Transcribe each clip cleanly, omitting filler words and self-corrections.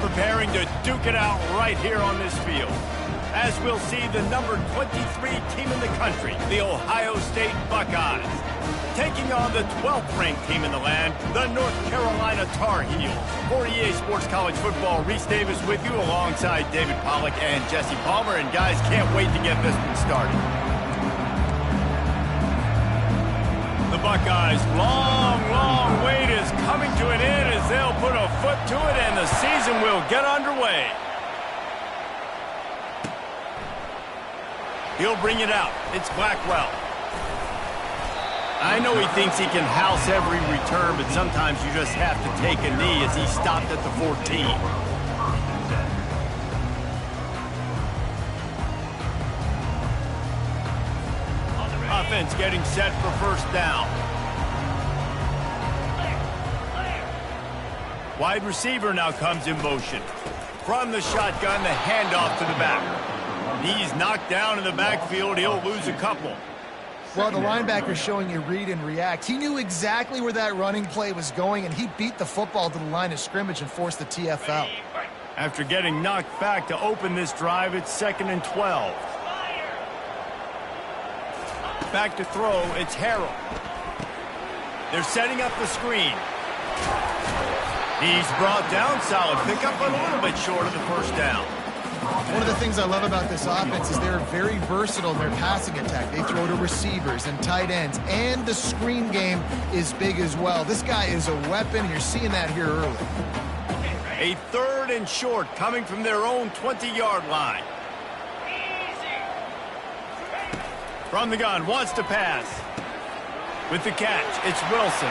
preparing to duke it out right here on this field. As we'll see the number 23 team in the country, the Ohio State Buckeyes, taking on the 12th ranked team in the land, the North Carolina Tar Heels. For EA Sports College Football, Reese Davis with you alongside David Pollack and Jesse Palmer. And guys, can't wait to get this one started. The Buckeyes' long wait is coming to an end as they'll put a foot to it and the season will get underway. He'll bring it out. It's Blackwell. I know he thinks he can house every return, but sometimes you just have to take a knee as he stopped at the 14. Offense getting set for first down. Wide receiver now comes in motion. From the shotgun, the handoff to the back. He's knocked down in the backfield. He'll lose a couple. Well, the linebacker's showing you read and react. He knew exactly where that running play was going, and he beat the football to the line of scrimmage and forced the TFL. After getting knocked back to open this drive, it's 2nd and 12. Back to throw, it's Harrell. They're setting up the screen. He's brought down, solid pickup, but a little bit short of the first down. One of the things I love about this offense is they're very versatile in their passing attack. They throw to receivers and tight ends, and the screen game is big as well. This guy is a weapon, and you're seeing that here early. A 3rd and short coming from their own 20-yard line. From the gun, wants to pass. With the catch, it's Wilson.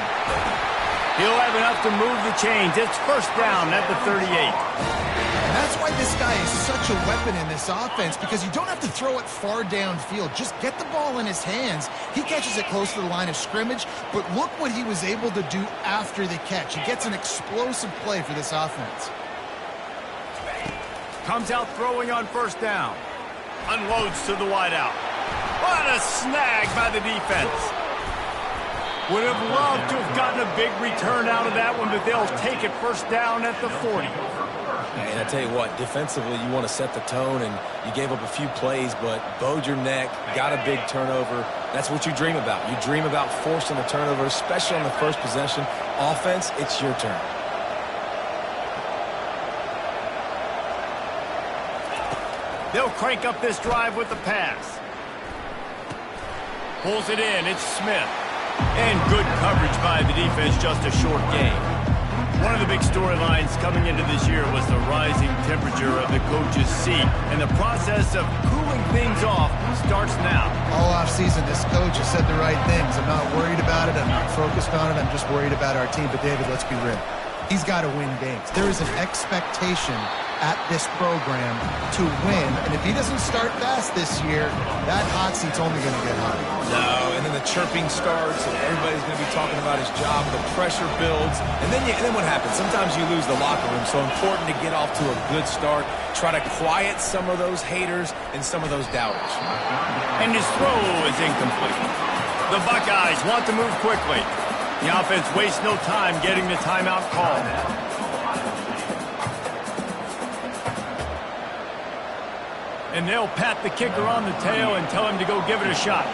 He'll have enough to move the chains. It's first down at the 38. And that's why this guy is such a weapon in this offense, because you don't have to throw it far downfield. Just get the ball in his hands. He catches it close to the line of scrimmage, but look what he was able to do after the catch. He gets an explosive play for this offense. Comes out throwing on first down. Unloads to the wideout. What a snag by the defense. Would have loved to have gotten a big return out of that one, but they'll take it first down at the 40. And I tell you what, defensively, you want to set the tone, and you gave up a few plays, but bowed your neck, got a big turnover. That's what you dream about. You dream about forcing a turnover, especially on the first possession. Offense, it's your turn. They'll crank up this drive with the pass. Pulls it in, it's Smith. And good coverage by the defense, just a short gain. One of the big storylines coming into this year was the rising temperature of the coach's seat, and the process of cooling things off starts now. All offseason, this coach has said the right things. I'm not worried about it. I'm not focused on it. I'm just worried about our team. But, David, let's be real. He's got to win games. There is an expectation at this program to win, and if he doesn't start fast this year, that hot seat's only going to get hotter. No, and then the chirping starts, and everybody's going to be talking about his job. The pressure builds, and then what happens? Sometimes you lose the locker room, so important to get off to a good start. Try to quiet some of those haters and some of those doubters. And his throw is incomplete. The Buckeyes want to move quickly. The offense wastes no time getting the timeout called. And they'll pat the kicker on the tail and tell him to go give it a shot.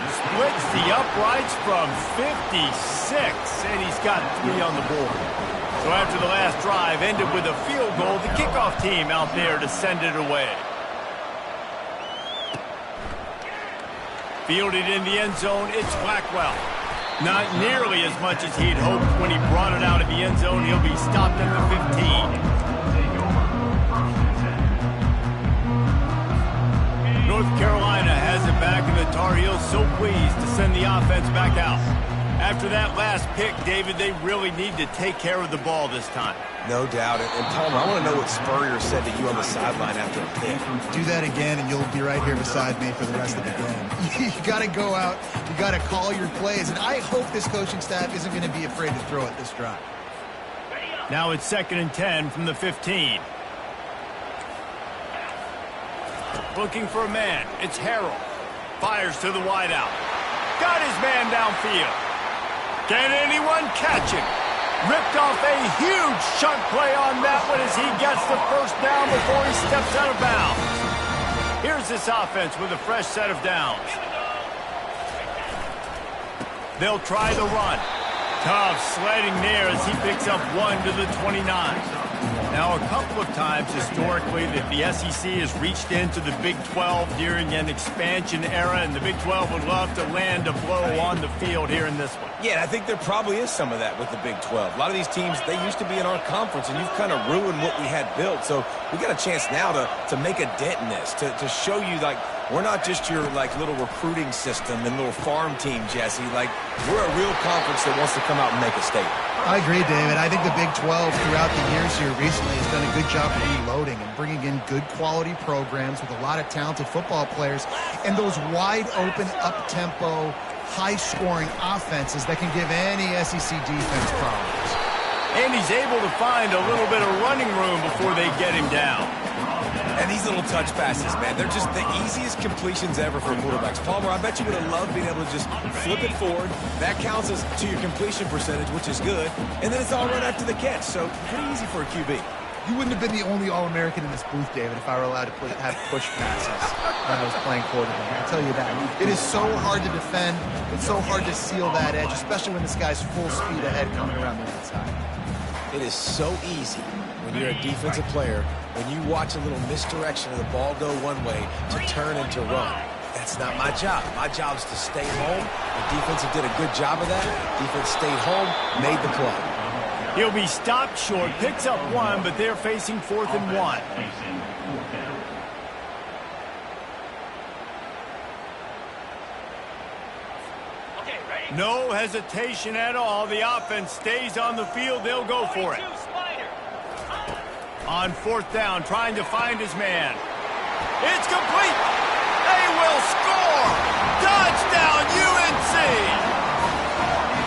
Splits the uprights from 56, and he's got 3 on the board. So after the last drive ended with a field goal, the kickoff team out there to send it away. Fielded in the end zone, it's Blackwell. Not nearly as much as he'd hoped when he brought it out of the end zone. He'll be stopped at the 15. North Carolina has it back, and the Tar Heels so pleased to send the offense back out. After that last pick, David, they really need to take care of the ball this time. No doubt. And Palmer, I want to know what Spurrier said to you on the sideline after a pick. Do that again, and you'll be right here beside me for the rest of the game. You got to go out. You got to call your plays. And I hope this coaching staff isn't going to be afraid to throw it this drive. Now it's 2nd and 10 from the 15. Looking for a man. It's Harrell. Fires to the wideout. Got his man downfield. Can anyone catch him? Ripped off a huge chunk play on that one as he gets the first down before he steps out of bounds. Here's this offense with a fresh set of downs. They'll try the run. Tough sledding there as he picks up 1 to the 29. Now, a couple of times historically that the SEC has reached into the Big 12 during an expansion era, and the Big 12 would love to land a blow on the field here in this one. Yeah, I think there probably is some of that with the Big 12. A lot of these teams, they used to be in our conference, and you've kind of ruined what we had built. So we got a chance now to make a dent in this, to show you, like, we're not just your, like, little recruiting system and little farm team, Jesse. Like, we're a real conference that wants to come out and make a statement. I agree, David. I think the Big 12 throughout the years here recently has done a good job reloading and bringing in good quality programs with a lot of talented football players and those wide open, up-tempo, high-scoring offenses that can give any SEC defense problems. And he's able to find a little bit of running room before they get him down. And these little touch passes, man, they're just the easiest completions ever for quarterbacks. Palmer, I bet you would have loved being able to just flip it forward. That counts as to your completion percentage, which is good. And then it's all right after the catch, so pretty easy for a QB. You wouldn't have been the only All-American in this booth, David, if I were allowed to have push passes when I was playing quarterback. I'll tell you that. It is so hard to defend. It's so hard to seal that edge, especially when this guy's full speed ahead coming around the outside. It is so easy when you're a defensive player, when you watch a little misdirection of the ball go one way to turn and to run. That's not my job. My job is to stay home. The defense did a good job of that. Defense stayed home, made the play. He'll be stopped short, picks up 1, but they're facing 4th and 1. No hesitation at all. The offense stays on the field. They'll go for it. On 4th down, trying to find his man. It's complete. They will score. Touchdown, UNC.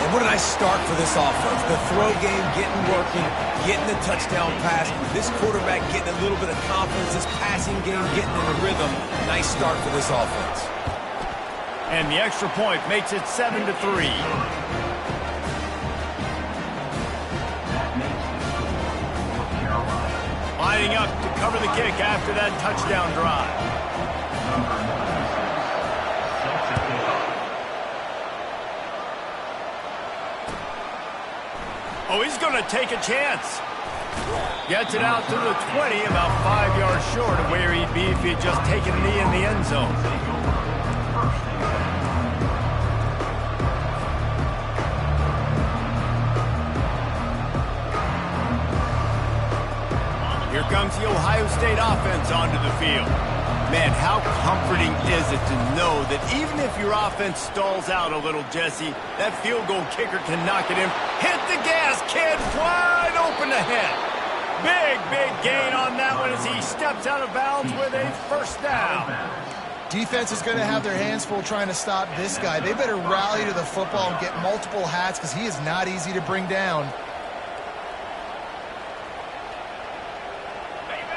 And what a nice start for this offense. The throw game getting working, getting the touchdown pass. This quarterback getting a little bit of confidence. This passing game getting in a rhythm. Nice start for this offense. And the extra point makes it 7-3. Lining up to cover the kick after that touchdown drive. Oh, he's going to take a chance. Gets it out to the 20, about 5 yards short of where he'd be if he had just taken a knee in the end zone. Here comes the Ohio State offense onto the field. Man, how comforting is it to know that even if your offense stalls out a little, Jesse, that field goal kicker can knock it in. Hit the gas, kid, wide open ahead. Big gain on that one as he steps out of bounds with a first down. Defense is going to have their hands full trying to stop this guy. They better rally to the football and get multiple hats because he is not easy to bring down.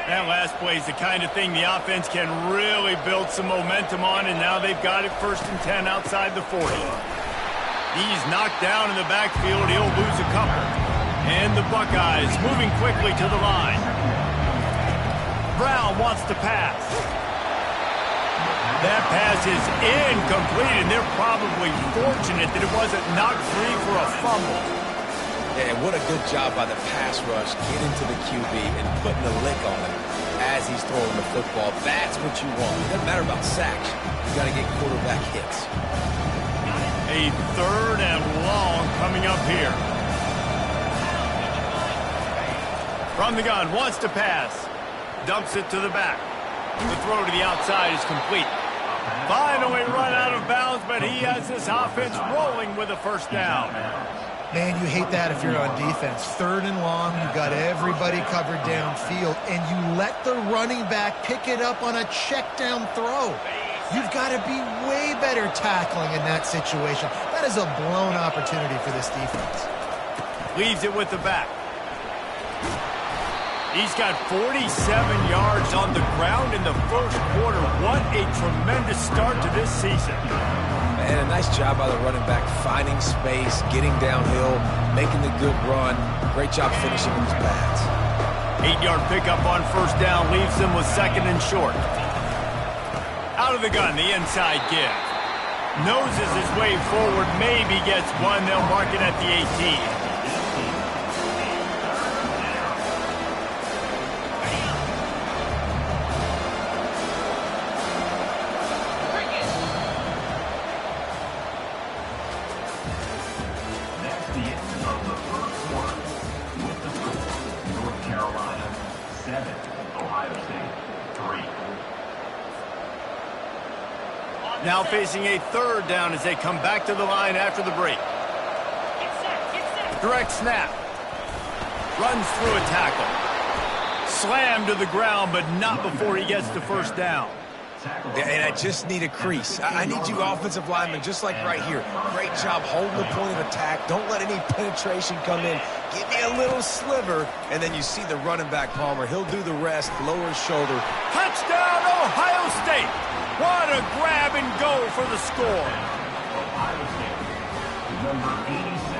That last play is the kind of thing the offense can really build some momentum on, and now they've got it 1st and 10 outside the 40. He's knocked down in the backfield. He'll lose a couple. And the Buckeyes moving quickly to the line. Brown wants to pass. That pass is incomplete, and they're probably fortunate that it wasn't knocked free for a fumble. Yeah, what a good job by the pass rush, getting to the QB and putting a lick on him as he's throwing the football. That's what you want. It doesn't matter about sacks. You got to get quarterback hits. A 3rd and long coming up here. From the gun, wants to pass. Dumps it to the back. The throw to the outside is complete. Finally run out of bounds, but he has this offense rolling with a first down. Man, you hate that if you're on defense. 3rd and long, you've got everybody covered downfield, and you let the running back pick it up on a check down throw. You've got to be way better tackling in that situation. That is a blown opportunity for this defense. Leaves it with the back. He's got 47 yards on the ground in the first quarter. What a tremendous start to this season. And a nice job by the running back, finding space, getting downhill, making the good run. Great job finishing with his pads. 8-yard pickup on first down leaves them with second and short. Out of the gun, the inside give. Noses his way forward, maybe gets one. They'll mark it at the 18. Now facing a third down as they come back to the line after the break. Direct snap. Runs through a tackle. Slammed to the ground, but not before he gets to first down. And I just need a crease. I need you offensive linemen, just like right here. Great job holding the point of attack. Don't let any penetration come in. Give me a little sliver, and then you see the running back, Palmer. He'll do the rest, lower his shoulder. Touchdown, Ohio State! What a grab and go for the score. Ohio State, number 87,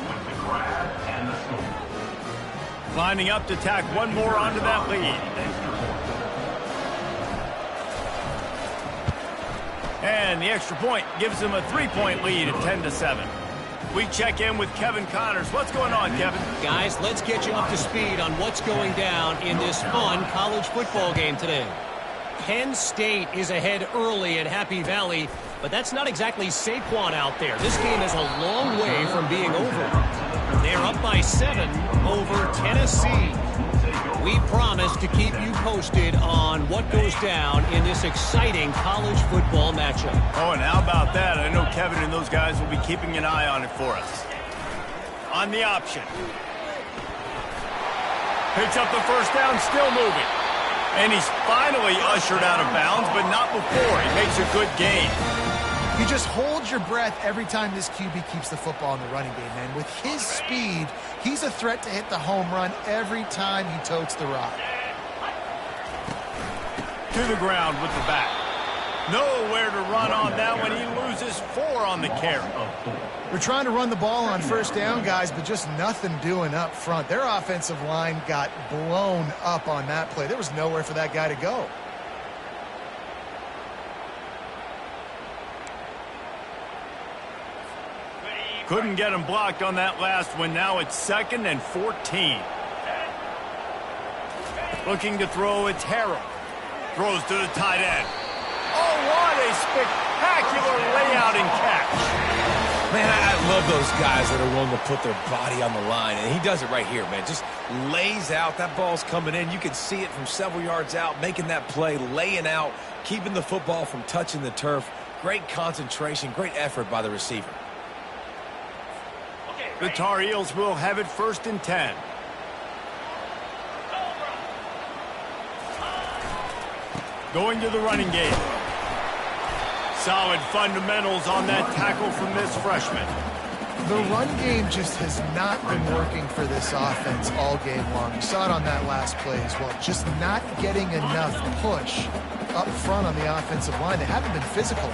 with the grab and the score. Lining up to tack one more onto that lead. And the extra point gives them a 3-point lead at 10-7. We check in with Kevin Connors. What's going on, Kevin? Guys, let's get you up to speed on what's going down in this fun college football game today. Penn State is ahead early at Happy Valley, but that's not exactly Saquon out there. This game is a long way from being over. They're up by 7 over Tennessee. We promise to keep you posted on what goes down in this exciting college football matchup. Oh, and how about that? I know Kevin and those guys will be keeping an eye on it for us. On the option. Picks up the first down, still moving. And he's finally ushered out of bounds, but not before. He makes a good gain. You just hold your breath every time this QB keeps the football in the running game, man. With his speed, he's a threat to hit the home run every time he totes the rock. To the ground with the back. Nowhere to run on that one. He loses 4 on the carry. We're trying to run the ball on first down, guys, but just nothing doing up front. Their offensive line got blown up on that play. There was nowhere for that guy to go. Couldn't get him blocked on that last one. Now it's 2nd and 14. Looking to throw, it's Harrell. Throws to the tight end. Oh, what a spectacular layout and catch. Man, I love those guys that are willing to put their body on the line, and he does it right here, man. Just lays out. That ball's coming in. You can see it from several yards out, making that play, laying out, keeping the football from touching the turf. Great concentration, great effort by the receiver. The Tar Heels will have it 1st and 10. Going to the running game. Solid fundamentals on that tackle from this freshman. The run game just has not been working for this offense all game long. You saw it on that last play as well. Just not getting enough push up front on the offensive line. They haven't been physical.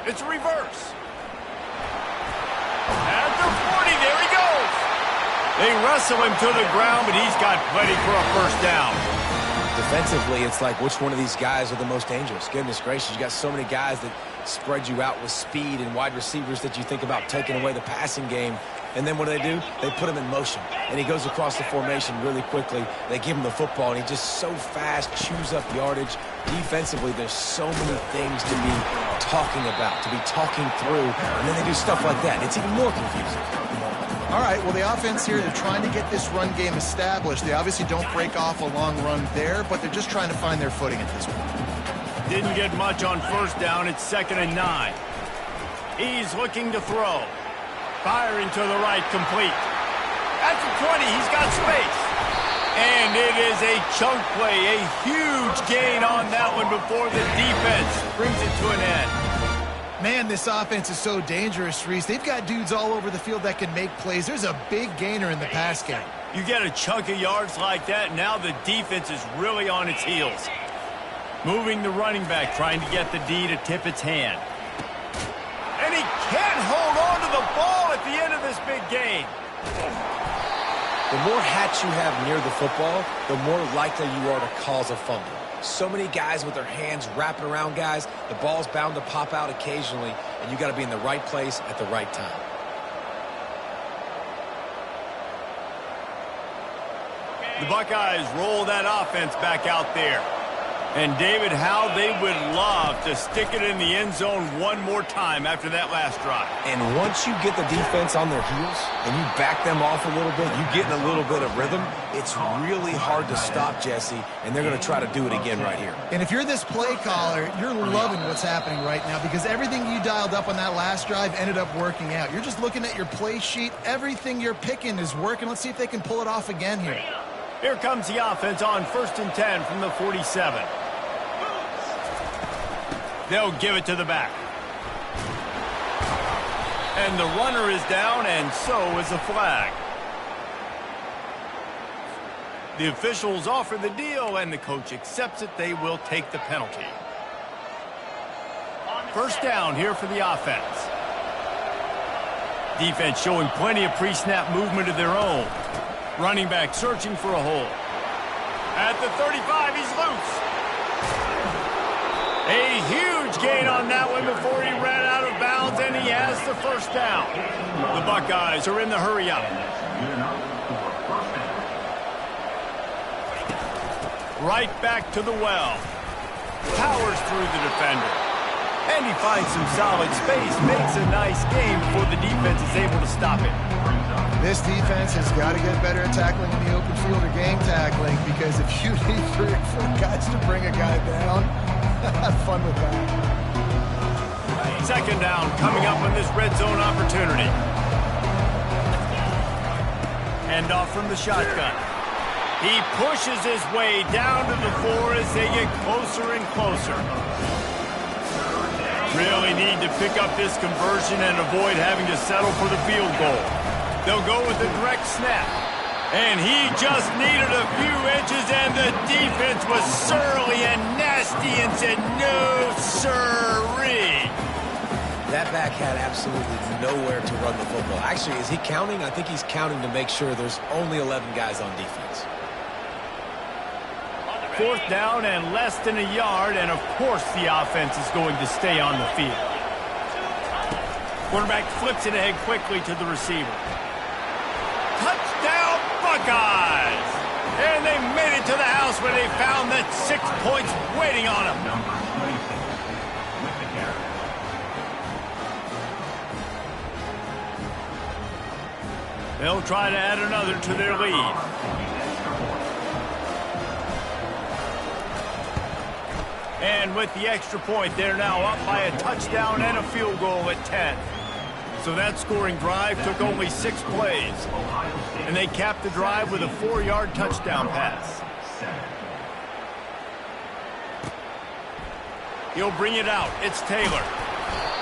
It's a reverse. At the 40, there he goes. They wrestle him to the ground, but he's got plenty for a first down. Defensively, it's like which one of these guys are the most dangerous? Goodness gracious, you got so many guys that spread you out with speed and wide receivers that you think about taking away the passing game. And then what do? They put him in motion. And he goes across the formation really quickly. They give him the football, and he just so fast chews up yardage. Defensively, there's so many things to be talking about, to be talking through, and then they do stuff like that. It's even more confusing. All right, well, the offense here, they're trying to get this run game established. They obviously don't break off a long run there, but they're just trying to find their footing at this point. Didn't get much on first down. It's 2nd and 9. He's looking to throw. Firing to the right, complete. At the 20, he's got space. And it is a chunk play, a huge gain on that one before the defense brings it to an end. Man, this offense is so dangerous, Reese. They've got dudes all over the field that can make plays. There's a big gainer in the pass game. You get a chunk of yards like that, now the defense is really on its heels. Moving the running back, trying to get the D to tip its hand. And he can't hold on to the ball at the end of this big game. The more hats you have near the football, the more likely you are to cause a fumble. So many guys with their hands wrapping around guys, the ball's bound to pop out occasionally, and you got to be in the right place at the right time. The Buckeyes roll that offense back out there. And, David, how they would love to stick it in the end zone one more time after that last drive. And once you get the defense on their heels and you back them off a little bit, you get in a little bit of rhythm, it's really hard to stop, Jesse, and they're going to try to do it again right here. And if you're this play caller, you're loving what's happening right now because everything you dialed up on that last drive ended up working out. You're just looking at your play sheet. Everything you're picking is working. Let's see if they can pull it off again here. Here comes the offense on 1st and 10 from the 47. They'll give it to the back. And the runner is down, and so is the flag. The officials offer the deal, and the coach accepts it. They will take the penalty. First down here for the offense. Defense showing plenty of pre-snap movement of their own. Running back searching for a hole. At the 35, he's loose. A huge gain on that one before he ran out of bounds, and he has the first down. The Buckeyes are in the hurry-up. Right back to the well. Powers through the defender. And he finds some solid space, makes a nice game before the defense is able to stop it. This defense has got to get better at tackling in the open field or game tackling because if you need 3 or 4 guys to bring a guy down, have fun with that. Second down coming up on this red zone opportunity. Hand off from the shotgun. He pushes his way down to the floor as they get closer and closer. Really need to pick up this conversion and avoid having to settle for the field goal. They'll go with a direct snap. And he just needed a few inches, and the defense was surly and nasty and said, no, sirree. That back had absolutely nowhere to run the football. Actually, is he counting? I think he's counting to make sure there's only 11 guys on defense. Fourth down and less than a yard, and of course the offense is going to stay on the field. Quarterback flips it ahead quickly to the receiver. Touchdown Buckeyes! And they made it to the house where they found that 6 points waiting on them. They'll try to add another to their lead. And with the extra point, they're now up by a touchdown and a field goal at 10. So that scoring drive took only 6 plays. And they capped the drive with a 4-yard touchdown pass. He'll bring it out. It's Taylor.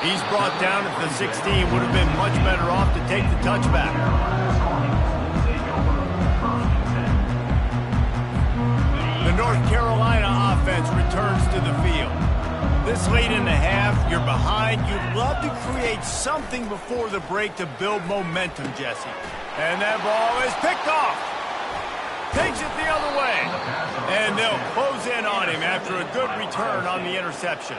He's brought down at the 16. Would have been much better off to take the touchback. The North Carolina offense returns to the field. This late in the half, you're behind. You'd love to create something before the break to build momentum, Jesse. And that ball is picked off. Takes it the other way. And they'll close in on him after a good return on the interception.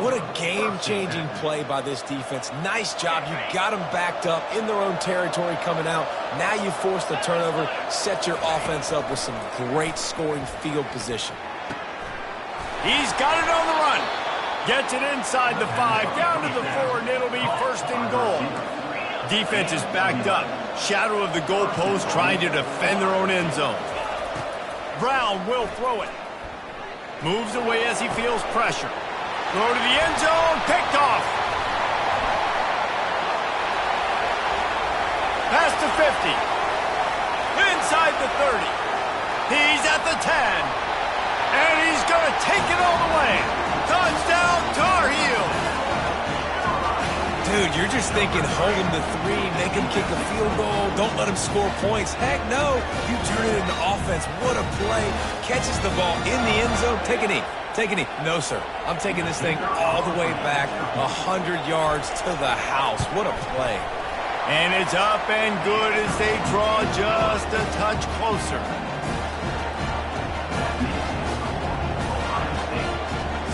What a game-changing play by this defense. Nice job. You got them backed up in their own territory coming out. Now you force the turnover, set your offense up with some great scoring field position. He's got it on the run. Gets it inside the 5, down to the 4, and it'll be first and goal. Defense is backed up. Shadow of the goalpost trying to defend their own end zone. Brown will throw it. Moves away as he feels pressure. Throw to the end zone. Picked off. Past the 50. Inside the 30. He's at the 10. And he's going to take it all the way. Touchdown, Tar Heels. Dude, you're just thinking hold him to 3, make him kick a field goal, don't let him score points. Heck no, you turn it into offense. What a play. Catches the ball in the end zone. Take a knee. Take a knee. No, sir. I'm taking this thing all the way back 100 yards to the house. What a play. And it's up and good as they draw just a touch closer.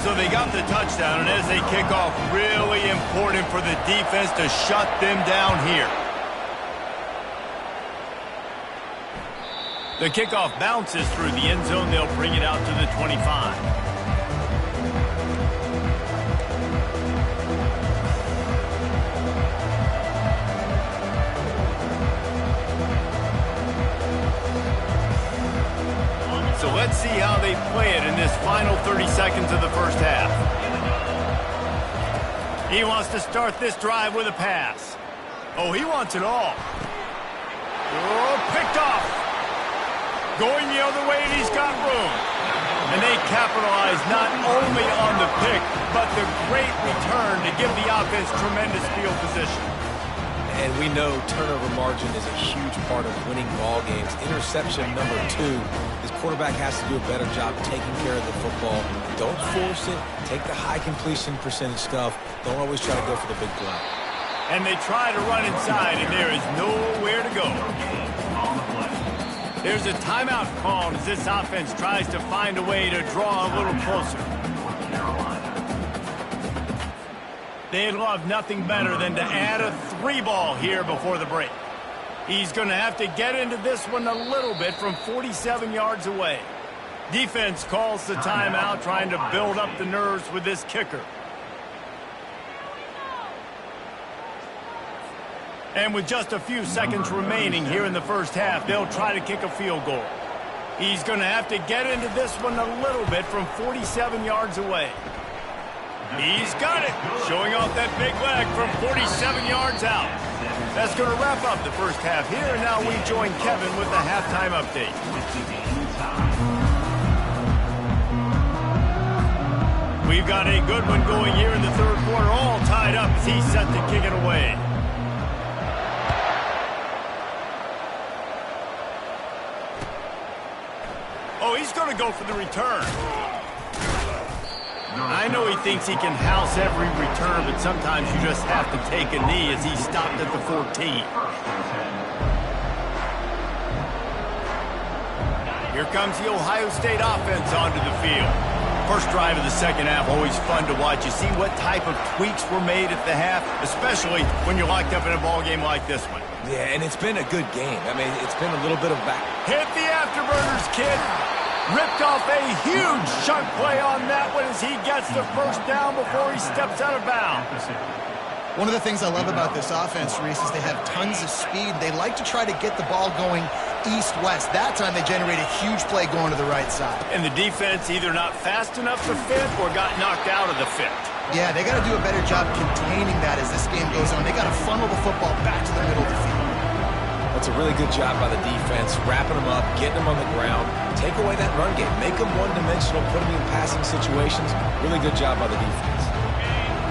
So they got the touchdown, and as they kick off, really important for the defense to shut them down here. The kickoff bounces through the end zone. They'll bring it out to the 25. So let's see how they play it in this final 30 seconds of the first half. He wants to start this drive with a pass. Oh, he wants it all. Oh, picked off. Going the other way, and he's got room. And they capitalize not only on the pick, but the great return to give the offense tremendous field position. And we know turnover margin is a huge part of winning ball games. Interception number 2. This quarterback has to do a better job taking care of the football. Don't force it. Take the high completion percentage stuff. Don't always try to go for the big play. And they try to run inside, and there is nowhere to go. There's a timeout called as this offense tries to find a way to draw a little closer. They'd love nothing better than to add a 3-ball here before the break. He's going to have to get into this one a little bit from 47 yards away. Defense calls the timeout, trying to build up the nerves with this kicker. And with just a few seconds remaining here in the first half, they'll try to kick a field goal. He's going to have to get into this one a little bit from 47 yards away. He's got it, showing off that big leg from 47 yards out. That's going to wrap up the first half here, and now we join Kevin with the halftime update. We've got a good one going here in the third quarter, all tied up as he's set to kick it away. Oh, he's going to go for the return. I know he thinks he can house every return, but sometimes you just have to take a knee as he stopped at the 14. Here comes the Ohio State offense onto the field. First drive of the second half, always fun to watch. You see what type of tweaks were made at the half, especially when you're locked up in a ball game like this one. Yeah, and it's been a good game. I mean, it's been a little bit of back. Hit the afterburners, kid. Ripped off a huge chunk play on that one as he gets the first down before he steps out of bounds. One of the things I love about this offense, Reese, is they have tons of speed. They like to try to get the ball going east-west. That time they generate a huge play going to the right side. And the defense either not fast enough to fit or got knocked out of the fit. Yeah, they got to do a better job containing that as this game goes on. They got to funnel the football back to the middle of the field. That's a really good job by the defense, wrapping them up, getting them on the ground. Take away that run game. Make them one-dimensional, put them in passing situations. Really good job by the defense.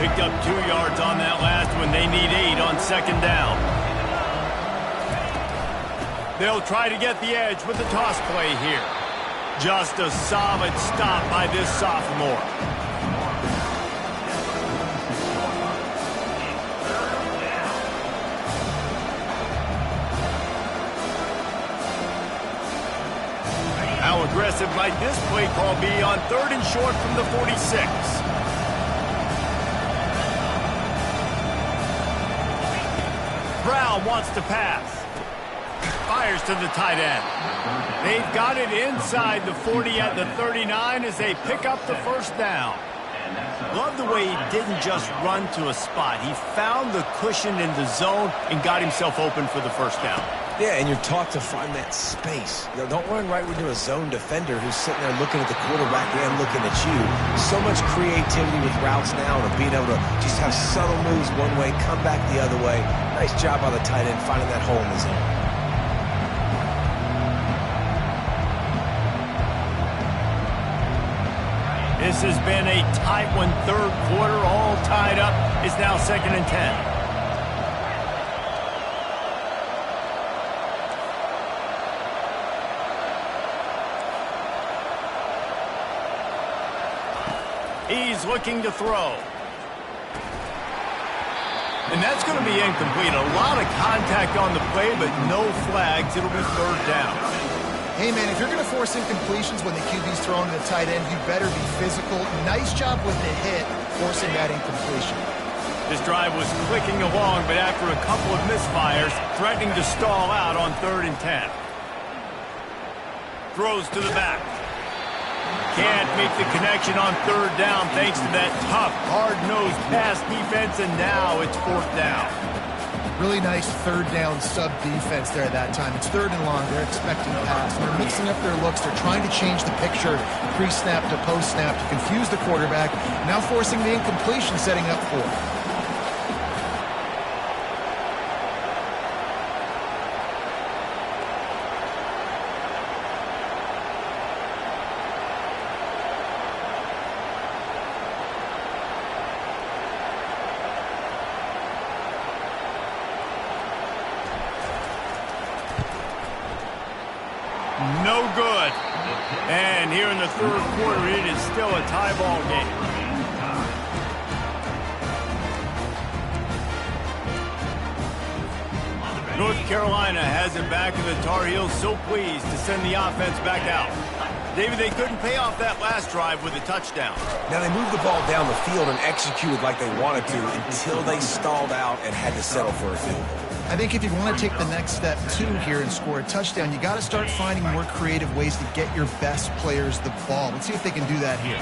Picked up 2 yards on that last one. They need 8 on second down. They'll try to get the edge with the toss play here. Just a solid stop by this sophomore. How aggressive might this play call be on 3rd and short from the 46? Brown wants to pass. Fires to the tight end. They've got it inside the 40 at the 39 as they pick up the first down. Love the way he didn't just run to a spot. He found the cushion in the zone and got himself open for the first down. Yeah, and you're taught to find that space. You know, don't run right into a zone defender who's sitting there looking at the quarterback and looking at you. So much creativity with routes now and being able to just have subtle moves one way, come back the other way. Nice job by the tight end finding that hole in the zone. This has been a tight one, third quarter, all tied up. It's now 2nd and 10. He's looking to throw. And that's going to be incomplete. A lot of contact on the play, but no flags. It'll be third down. Hey, man, if you're going to force incompletions when the QB's throwing to the tight end, you better be physical. Nice job with the hit, forcing that incompletion. This drive was clicking along, but after a couple of misfires, threatening to stall out on 3rd and 10. Throws to the back. Can't make the connection on 3rd down thanks to that tough, hard-nosed pass defense, and now it's 4th down. Really nice 3rd down sub-defense there at that time. It's 3rd and long. They're expecting pass. They're mixing up their looks. They're trying to change the picture pre-snap to post-snap to confuse the quarterback. Now forcing the incompletion, setting up 4th. No good. And here in the 3rd quarter, it is still a tie ball game. North Carolina has it back, and the Tar Heels so pleased to send the offense back out. David, they couldn't pay off that last drive with a touchdown. Now, they moved the ball down the field and executed like they wanted to until they stalled out and had to settle for a field goal. I think if you want to take the next step, too, here and score a touchdown, you got to start finding more creative ways to get your best players the ball. Let's see if they can do that here.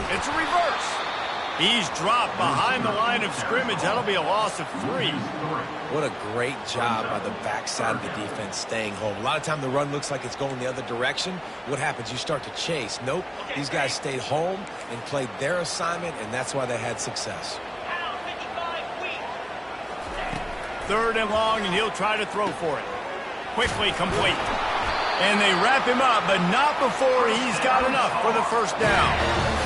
It's a reverse. He's dropped behind the line of scrimmage. That'll be a loss of 3. What a great job by the backside of the defense staying home. A lot of time the run looks like it's going the other direction. What happens? You start to chase. Nope. These guys stayed home and played their assignment, and that's why they had success. 3rd and long, and he'll try to throw for it. Quickly complete. And they wrap him up, but not before he's got enough for the 1st down.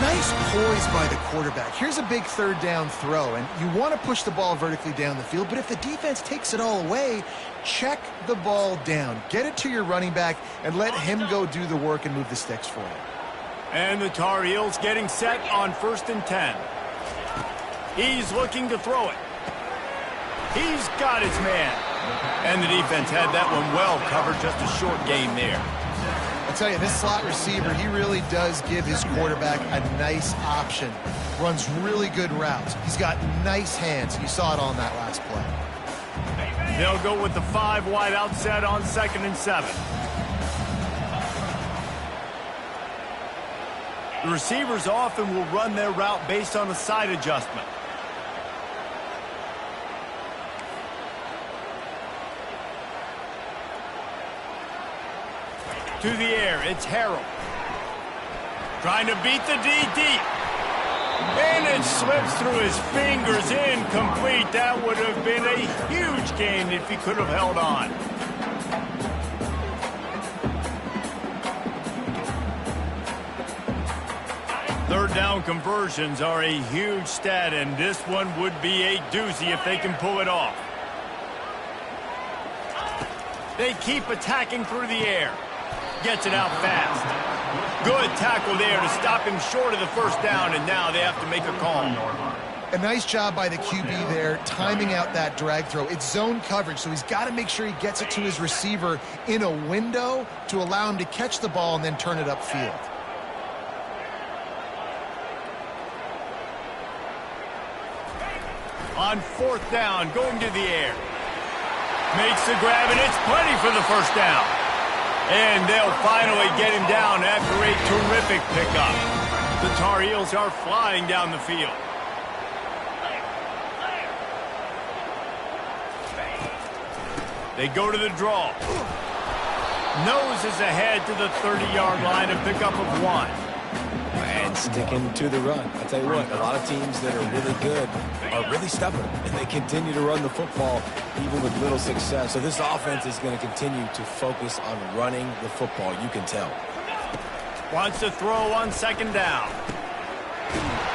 Nice poise by the quarterback. Here's a big 3rd down throw, and you want to push the ball vertically down the field, but if the defense takes it all away, check the ball down. Get it to your running back and let him go do the work and move the sticks for you. And the Tar Heels getting set on 1st and 10. He's looking to throw it. He's got his man. And the defense had that one well covered, just a short game there. I tell you, this slot receiver, he really does give his quarterback a nice option. Runs really good routes. He's got nice hands. You saw it on that last play. They'll go with the 5 wide out set on 2nd and 7. The receivers often will run their route based on a side adjustment. To the air, it's Harrell. Trying to beat the D deep. And it slips through his fingers, incomplete. That would have been a huge gain if he could have held on. Third down conversions are a huge stat, and this one would be a doozy if they can pull it off. They keep attacking through the air. Gets it out fast. Good tackle there to stop him short of the 1st down, and now they have to make a call. A nice job by the QB there, timing out that drag throw. It's zone coverage, so he's got to make sure he gets it to his receiver in a window to allow him to catch the ball and then turn it upfield. On 4th down, going to the air. Makes the grab, and it's plenty for the 1st down. And they'll finally get him down after a terrific pickup. The Tar Heels are flying down the field. They go to the draw. Noses ahead to the 30-yard line, a pickup of 1. And sticking to the run. I'll tell you what, a lot of teams that are really good are really stubborn, and they continue to run the football even with little success. So this offense is going to continue to focus on running the football, you can tell. Wants to throw on 2nd down.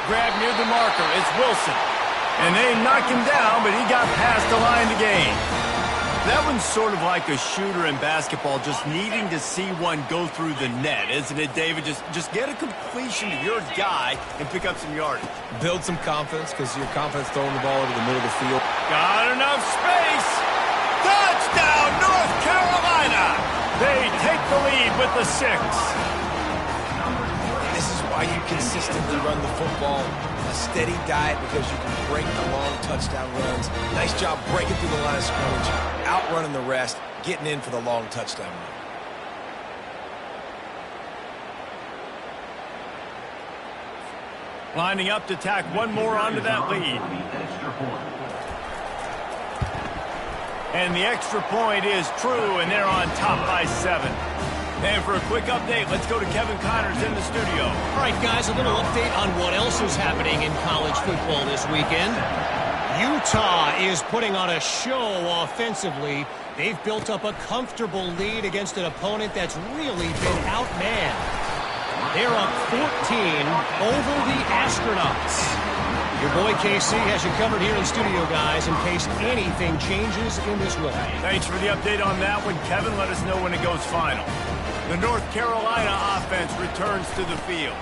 Grab near the marker, it's Wilson. And they knock him down, but he got past the line to gain. That one's sort of like a shooter in basketball, just needing to see one go through the net, isn't it, David? Just get a completion to your guy and pick up some yardage. Build some confidence, because your confidence throwing the ball over the middle of the field. Got enough space. Touchdown, North Carolina. They take the lead with the 6. This is why you consistently run the football. A steady diet, because you can break the long touchdown runs. Nice job breaking through the line of scrimmage, outrunning the rest, getting in for the long touchdown run. Lining up to tack one more onto that lead. And the extra point is true, and they're on top by 7. And for a quick update, let's go to Kevin Connors in the studio. All right, guys, a little update on what else is happening in college football this weekend. Utah is putting on a show offensively. They've built up a comfortable lead against an opponent that's really been outmanned. They're up 14 over the Astronauts. Your boy KC has you covered here in studio, guys, in case anything changes in this one. Thanks for the update on that one, Kevin. Let us know when it goes final. The North Carolina offense returns to the field.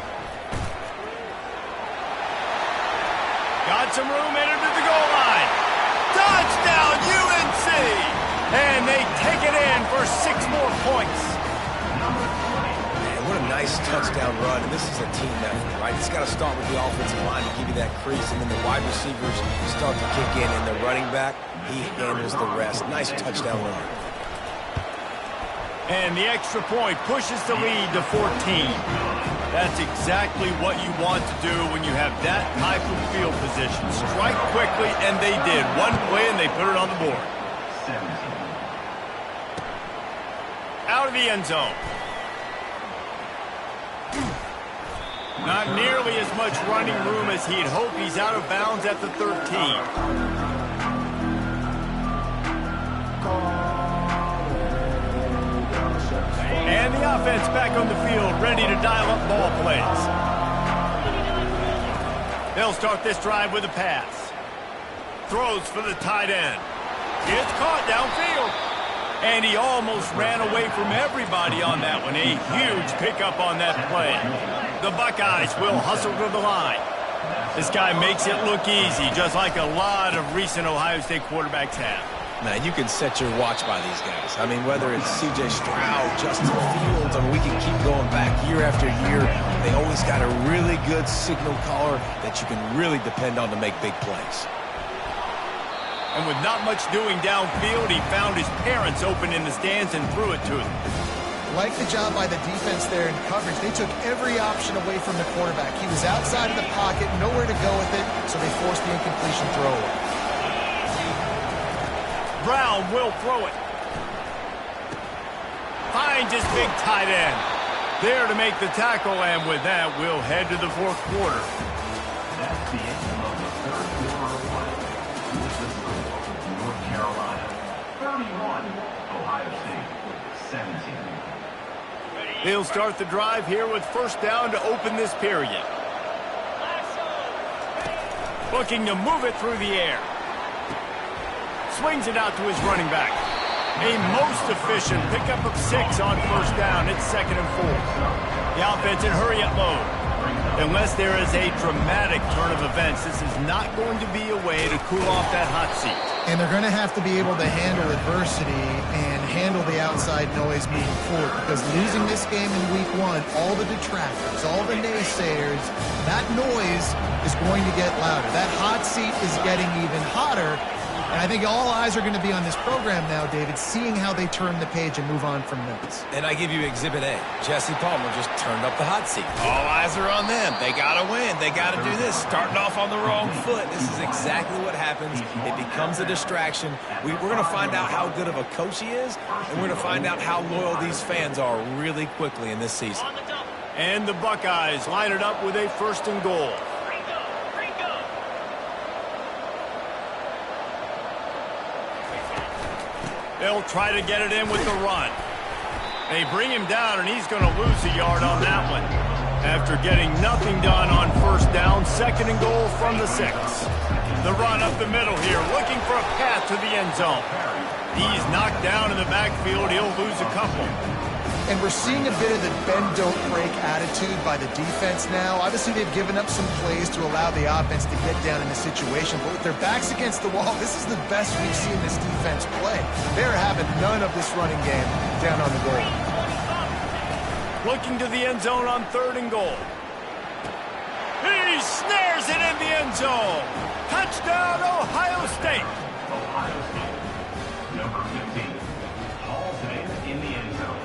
Got some room, entered to the goal line. Touchdown, UNC! And they take it in for 6 more points. Man, what a nice touchdown run. And this is a team effort, right? It's got to start with the offensive line to give you that crease, and then the wide receivers start to kick in, and the running back, he handles the rest. Nice touchdown run. And the extra point pushes the lead to 14. That's exactly what you want to do when you have that type of field position. Strike quickly, and they did. One play, and they put it on the board. Out of the end zone. Not nearly as much running room as he'd hoped. He's out of bounds at the 13. And the offense back on the field, ready to dial up ball plays. They'll start this drive with a pass. Throws for the tight end. It's caught downfield. And he almost ran away from everybody on that one. A huge pickup on that play. The Buckeyes will hustle to the line. This guy makes it look easy, just like a lot of recent Ohio State quarterbacks have. Now, you can set your watch by these guys. I mean, whether it's C.J. Stroud, Justin Fields, I mean, we can keep going back year after year. They always got a really good signal caller that you can really depend on to make big plays. And with not much doing downfield, he found his parents open in the stands and threw it to them. Like the job by the defense there in coverage. They took every option away from the quarterback. He was outside of the pocket, nowhere to go with it, so they forced the incompletion throw away. Brown will throw it. Finds his big tight end. There to make the tackle, and with that, we'll head to the 4th quarter. That's the end of the 3rd quarter of play. This is the score. North Carolina 31, Ohio State 17. They'll start the drive here with first down to open this period. Looking to move it through the air. Swings it out to his running back. A most efficient pickup of 6 on first down. It's 2nd and 4. The offense in hurry-up mode. Unless there is a dramatic turn of events, this is not going to be a way to cool off that hot seat. And they're going to have to be able to handle adversity and handle the outside noise moving forward, because losing this game in week 1, all the detractors, all the naysayers, that noise is going to get louder. That hot seat is getting even hotter. And I think all eyes are going to be on this program now, David, seeing how they turn the page and move on from this. And I give you Exhibit A. Jesse Palmer just turned up the hot seat. All eyes are on them. They got to win. They got to do this. Starting off on the wrong foot. This is exactly what happens. It becomes a distraction. We're going to find out how good of a coach he is, and we're going to find out how loyal these fans are really quickly in this season. And the Buckeyes line it up with a 1st and goal. They'll try to get it in with the run. They bring him down, and he's going to lose a yard on that one. After getting nothing done on first down, 2nd and goal from the 6. The run up the middle here, looking for a path to the end zone. He's knocked down in the backfield. He'll lose a couple. And we're seeing a bit of the bend-don't-break attitude by the defense now. Obviously, they've given up some plays to allow the offense to get down in the situation. But with their backs against the wall, this is the best we've seen this defense play. They're having none of this running game down on the goal. Looking to the end zone on 3rd and goal. He snares it in the end zone. Touchdown, Ohio State. Ohio State. Number 15. Hall's in the end zone.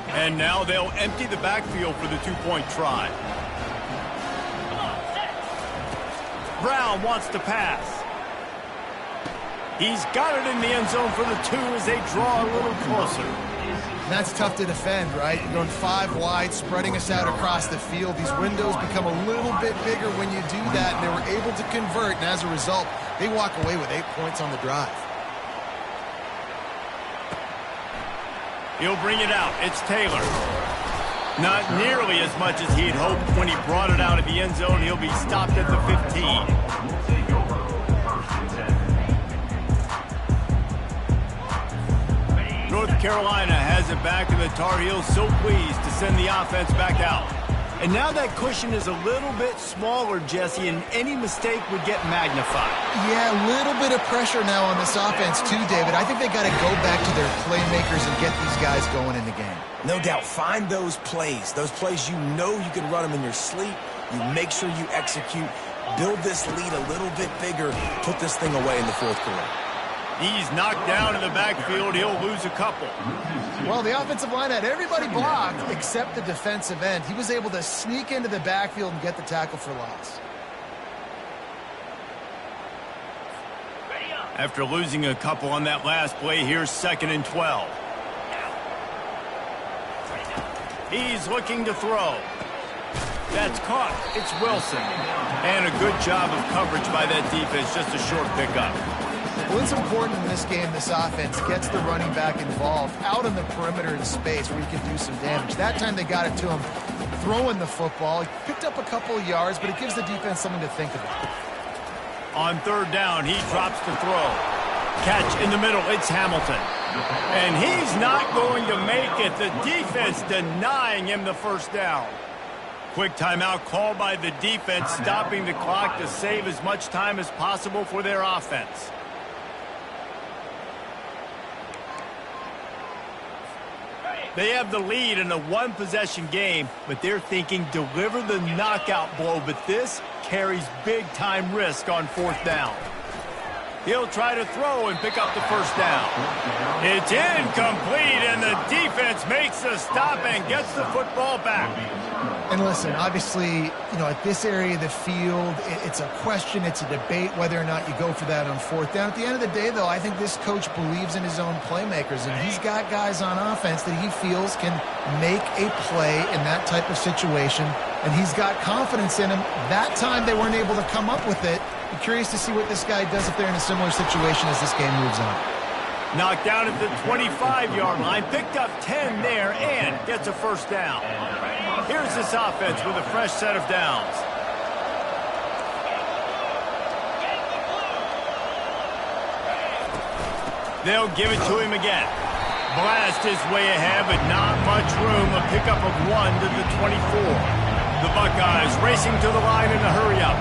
And now they'll empty the backfield for the two-point try. Brown wants to pass. He's got it in the end zone for the 2 as they draw a little closer. And that's tough to defend, right? You're going 5 wide, spreading us out across the field. These windows become a little bit bigger when you do that, and they were able to convert, and as a result, they walk away with 8 points on the drive. He'll bring it out. It's Taylor. Not nearly as much as he'd hoped when he brought it out of the end zone. He'll be stopped at the 15. North Carolina has it back, and the Tar Heels so pleased to send the offense back out. And now that cushion is a little bit smaller, Jesse, and any mistake would get magnified. Yeah, a little bit of pressure now on this offense too, David. I think they got to go back to their playmakers and get these guys going in the game. No doubt. Find those plays you know you can run them in your sleep. You make sure you execute. Build this lead a little bit bigger. Put this thing away in the 4th quarter. He's knocked down in the backfield. He'll lose a couple. Well, the offensive line had everybody blocked except the defensive end. He was able to sneak into the backfield and get the tackle for loss. After losing a couple on that last play, here's 2nd and 12. He's looking to throw. That's caught. It's Wilson. And a good job of coverage by that defense. Just a short pickup. Well, it's important in this game this offense gets the running back involved out on the perimeter in space where he can do some damage. That time they got it to him throwing the football. He picked up a couple of yards, but it gives the defense something to think about. On 3rd down, he drops the throw. Catch in the middle. It's Hamilton. And he's not going to make it. The defense denying him the 1st down. Quick timeout called by the defense, stopping the clock to save as much time as possible for their offense. They have the lead in a 1-possession game, but they're thinking deliver the knockout blow, but this carries big-time risk on 4th down. He'll try to throw and pick up the 1st down. It's incomplete, and the defense makes the stop and gets the football back. And listen, obviously, at this area of the field, it's a question, it's a debate whether or not you go for that on 4th down. At the end of the day, though, I think this coach believes in his own playmakers, and he's got guys on offense that he feels can make a play in that type of situation, and he's got confidence in him. That time they weren't able to come up with it. Be curious to see what this guy does if they're in a similar situation as this game moves on. Knocked down at the 25-yard line, picked up 10 there, and gets a 1st down. Here's this offense with a fresh set of downs. They'll give it to him again. Blast his way ahead, but not much room. A pickup of 1 to the 24. The Buckeyes racing to the line in a hurry-up.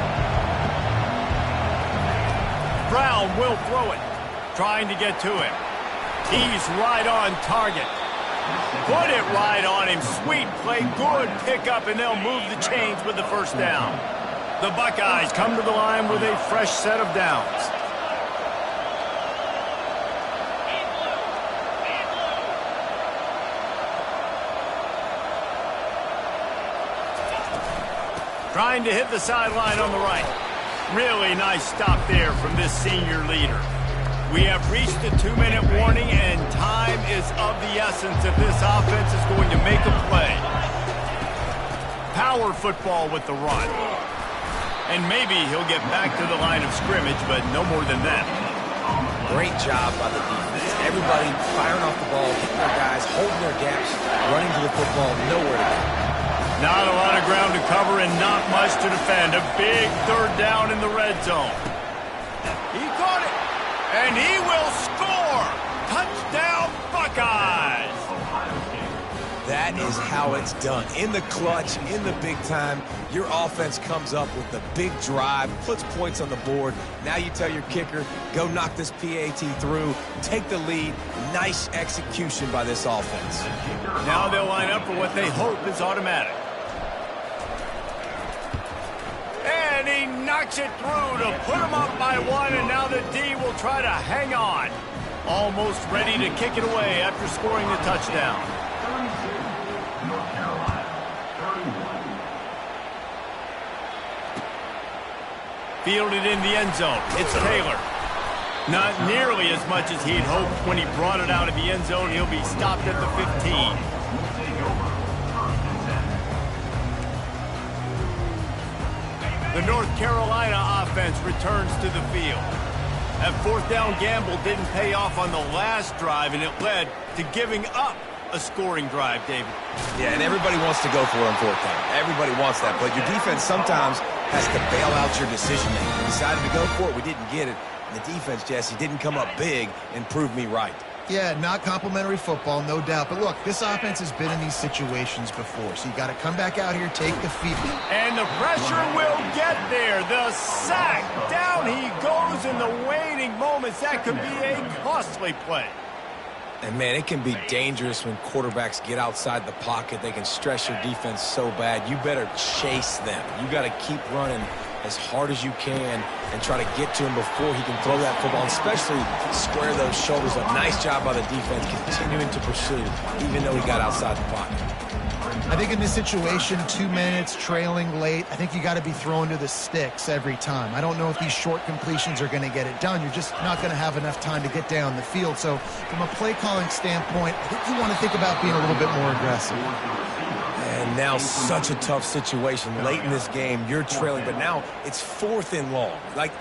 Brown will throw it, trying to get to him. He's right on target. Put it right on him. Sweet play, good pickup, and they'll move the chains with the 1st down. The Buckeyes come to the line with a fresh set of downs. Trying to hit the sideline on the right. Really nice stop there from this senior leader. We have reached the 2-minute warning, and time is of the essence if this offense is going to make a play. Power football with the run. And maybe he'll get back to the line of scrimmage, but no more than that. Great job by the defense. Everybody firing off the ball, hitting their guys, holding their gaps, running to the football, nowhere to go. Not a lot of ground to cover and not much to defend. A big third down in the red zone. He caught it, and he will score. Touchdown, Buckeyes. That is how it's done. In the clutch, in the big time, your offense comes up with the big drive, puts points on the board. Now you tell your kicker, go knock this PAT through, take the lead. Nice execution by this offense. Now they'll line up for what they hope is automatic. And he knocks it through to put him up by one, and now the D will try to hang on. Almost ready to kick it away after scoring the touchdown. North Carolina, 31. Fielded in the end zone. It's Taylor. Not nearly as much as he'd hoped when he brought it out of the end zone. He'll be stopped at the 15. The North Carolina offense returns to the field. That fourth down gamble didn't pay off on the last drive, and it led to giving up a scoring drive, David. Yeah, and everybody wants to go for it on fourth down. Everybody wants that, but your defense sometimes has to bail out your decision-making. We decided to go for it. We didn't get it. And the defense, Jesse, didn't come up big and prove me right. Yeah, not complimentary football, no doubt. But look, this offense has been in these situations before, so you got to come back out here, take the field. And the pressure will get there. The sack. Down he goes in the waiting moments. That could be a costly play. And, man, it can be dangerous when quarterbacks get outside the pocket. They can stress your defense so bad. You better chase them. You got to keep running as hard as you can and try to get to him before he can throw that football, and especially square those shoulders up. Nice job by the defense continuing to pursue, even though he got outside the pocket. I think in this situation, 2 minutes, trailing late, I think you got to be throwing to the sticks every time. I don't know if these short completions are going to get it done. You're just not going to have enough time to get down the field. So from a play calling standpoint, I think you want to think about being a little bit more aggressive. And now such a tough situation. Late in this game, you're trailing, but now it's 4th and long. Like,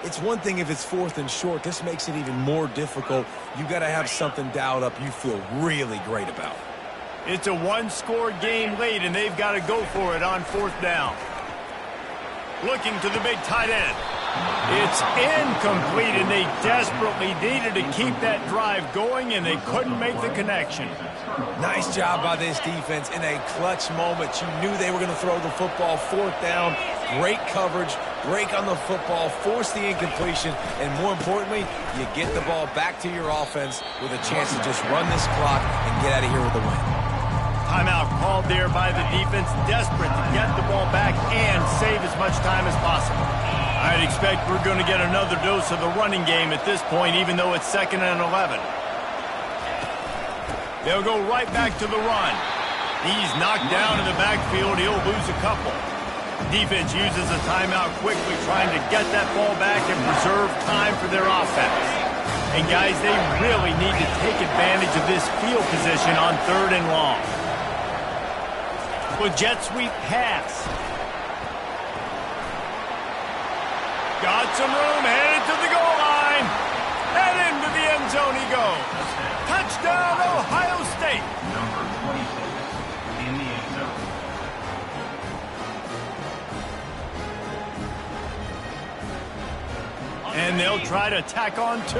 it's one thing if it's 4th and short. This makes it even more difficult. You got to have something dialed up you feel really great about. It's a one-score game late, and they've got to go for it on 4th down. Looking to the big tight end. It's incomplete, and they desperately needed to keep that drive going, and they couldn't make the connection. Nice job by this defense in a clutch moment. You knew they were going to throw the football. 4th down, great coverage, break on the football, force the incompletion, and more importantly, you get the ball back to your offense with a chance to just run this clock and get out of here with a win. Timeout called there by the defense, desperate to get the ball back and save as much time as possible. I'd expect we're going to get another dose of the running game at this point, even though it's 2nd and 11. They'll go right back to the run. He's knocked down in the backfield. He'll lose a couple. Defense uses a timeout quickly, trying to get that ball back and preserve time for their offense. And, guys, they really need to take advantage of this field position on 3rd and long. With jet sweep pass. Got some room, headed to the goal line. And into the end zone he goes. Touchdown, Ohio State. Number 26 in the end zone. And they'll try to tack on 2.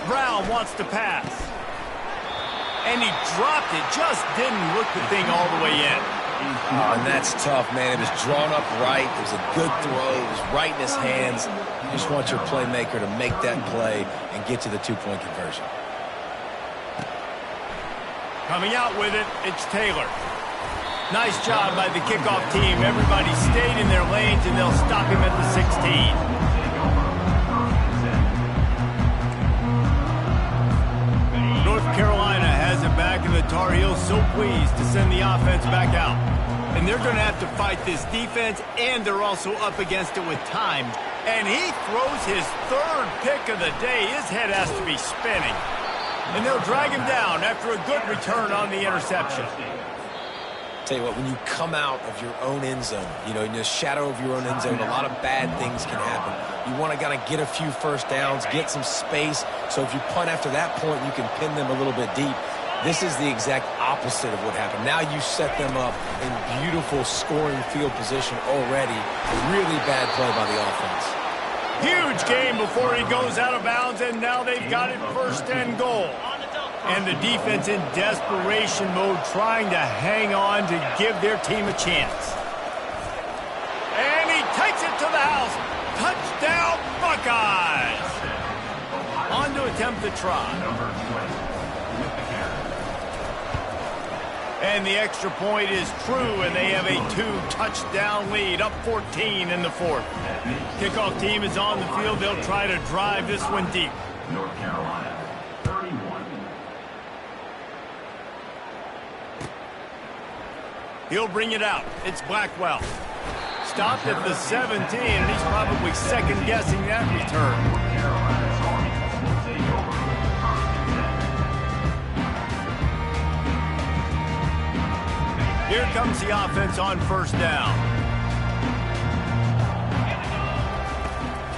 Brown wants to pass. And he dropped it, just didn't look the thing all the way in. Oh, and that's tough, man. It was drawn up right. It was a good throw. It was right in his hands. You just want your playmaker to make that play and get to the 2-point conversion. Coming out with it, it's Taylor. Nice job by the kickoff team. Everybody stayed in their lanes, and they'll stop him at the 16. North Carolina has it back, and the Tar Heels so pleased to send the offense back out. And they're going to have to fight this defense, and they're also up against it with time. And he throws his 3rd pick of the day. His head has to be spinning. And they'll drag him down after a good return on the interception. Tell you what, when you come out of your own end zone, you know, in the shadow of your own end zone, a lot of bad things can happen. You want to kind of get a few first downs, get some space, so if you punt after that point, you can pin them a little bit deep. This is the exact opposite of what happened. Now you set them up in beautiful scoring field position already. Really bad play by the offense. Huge game before he goes out of bounds, and now they've got it 1st and goal. And the defense in desperation mode, trying to hang on to give their team a chance. And he takes it to the house. Touchdown, Buckeyes! On to attempt the try. And the extra point is true, and they have a 2-touchdown lead, up 14 in the 4th. Kickoff team is on the field. They'll try to drive this one deep. North Carolina, 31. He'll bring it out. It's Blackwell. Stopped at the 17, and he's probably second-guessing that return. Here comes the offense on 1st down.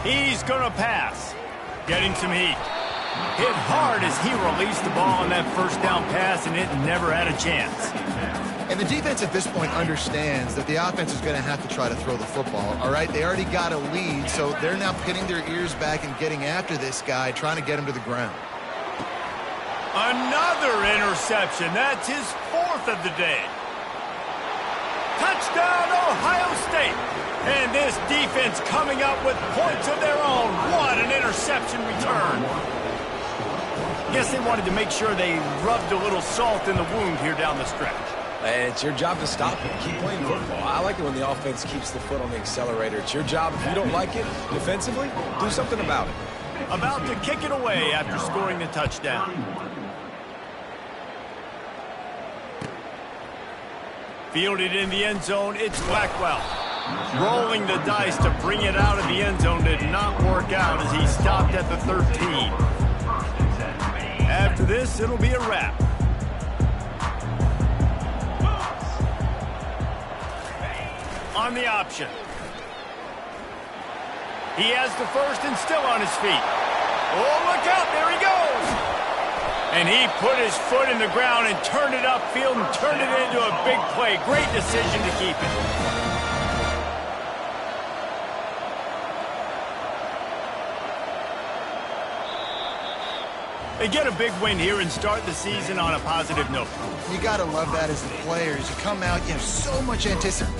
He's going to pass. Getting some heat. Hit hard as he released the ball on that 1st down pass, and it never had a chance. And the defense at this point understands that the offense is going to have to try to throw the football, all right? They already got a lead, so they're now pinning their ears back and getting after this guy, trying to get him to the ground. Another interception. That's his 4th of the day. Touchdown, Ohio State. And this defense coming up with points of their own. What an interception return. Guess they wanted to make sure they rubbed a little salt in the wound here down the stretch. It's your job to stop it. Keep playing football. I like it when the offense keeps the foot on the accelerator. It's your job. If you don't like it defensively, do something about it. About to kick it away after scoring the touchdown. Fielded in the end zone, it's Blackwell. Rolling the dice to bring it out of the end zone did not work out as he stopped at the 13. After this, it'll be a wrap. On the option. He has the 1st and still on his feet. Oh, look out, there he goes! And he put his foot in the ground and turned it upfield and turned it into a big play. Great decision to keep it. They get a big win here and start the season on a positive note. You got to love that as the players. You come out, you have so much anticipation.